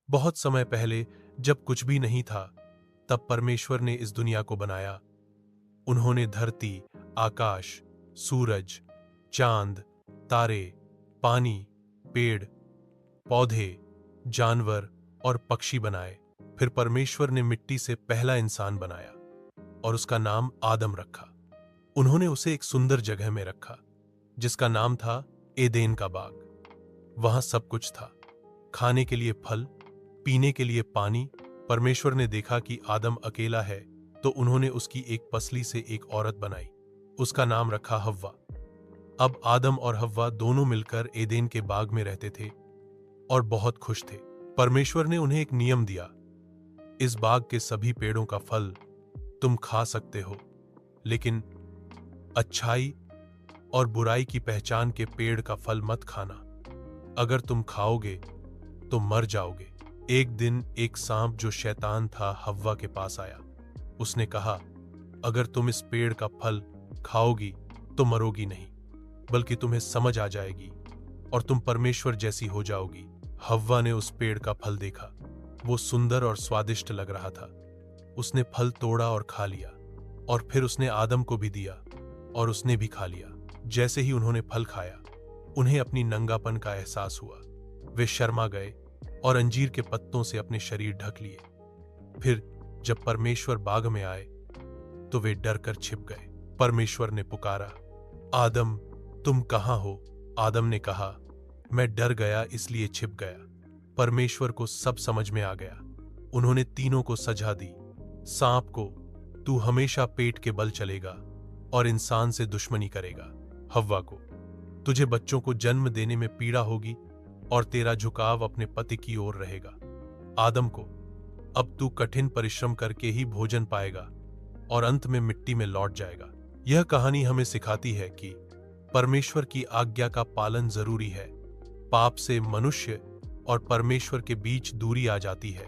बहुत समय पहले, जब कुछ भी नहीं था, तब परमेश्वर ने इस दुनिया को बनाया। उन्होंने धरती, आकाश, सूरज, चांद, तारे, पानी, पेड़, पौधे, जानवर और पक्षी बनाए। फिर परमेश्वर ने मिट्टी से पहला इंसान बनाया और उसका नाम आदम रखा। उन्होंने उसे एक सुंदर जगह में रखा जिसका नाम था एदेन का बाग। वहां सब कुछ था, खाने के लिए फल, पीने के लिए पानी। परमेश्वर ने देखा कि आदम अकेला है, तो उन्होंने उसकी एक पसली से एक औरत बनाई। उसका नाम रखा हव्वा। अब आदम और हव्वा दोनों मिलकर एदेन के बाग में रहते थे और बहुत खुश थे। परमेश्वर ने उन्हें एक नियम दिया, इस बाग के सभी पेड़ों का फल तुम खा सकते हो, लेकिन अच्छाई और बुराई की पहचान के पेड़ का फल मत खाना। अगर तुम खाओगे तो मर जाओगे। एक दिन एक सांप जो शैतान था हव्वा के पास आया। उसने कहा, अगर तुम इस पेड़ का फल खाओगी तो मरोगी नहीं, बल्कि तुम्हें समझ आ जाएगी और तुम परमेश्वर जैसी हो जाओगी। हव्वा ने उस पेड़ का फल देखा, वो सुंदर और स्वादिष्ट लग रहा था। उसने फल तोड़ा और खा लिया, और फिर उसने आदम को भी दिया और उसने भी खा लिया। जैसे ही उन्होंने फल खाया, उन्हें अपनी नंगापन का एहसास हुआ। वे शर्मा गए और अंजीर के पत्तों से अपने शरीर ढक लिए। फिर जब परमेश्वर बाग में आए तो वे डर कर छिप गए। परमेश्वर ने पुकारा, आदम, तुम कहां हो? आदम ने कहा, मैं डर गया इसलिए छिप गया। परमेश्वर को सब समझ में आ गया। उन्होंने तीनों को सजा दी। सांप को, तू हमेशा पेट के बल चलेगा और इंसान से दुश्मनी करेगा। हव्वा को, तुझे बच्चों को जन्म देने में पीड़ा होगी और तेरा झुकाव अपने पति की ओर रहेगा। आदम को, अब तू कठिन परिश्रम करके ही भोजन पाएगा और अंत में मिट्टी में लौट जाएगा। यह कहानी हमें सिखाती है कि परमेश्वर की आज्ञा का पालन जरूरी है। पाप से मनुष्य और परमेश्वर के बीच दूरी आ जाती है,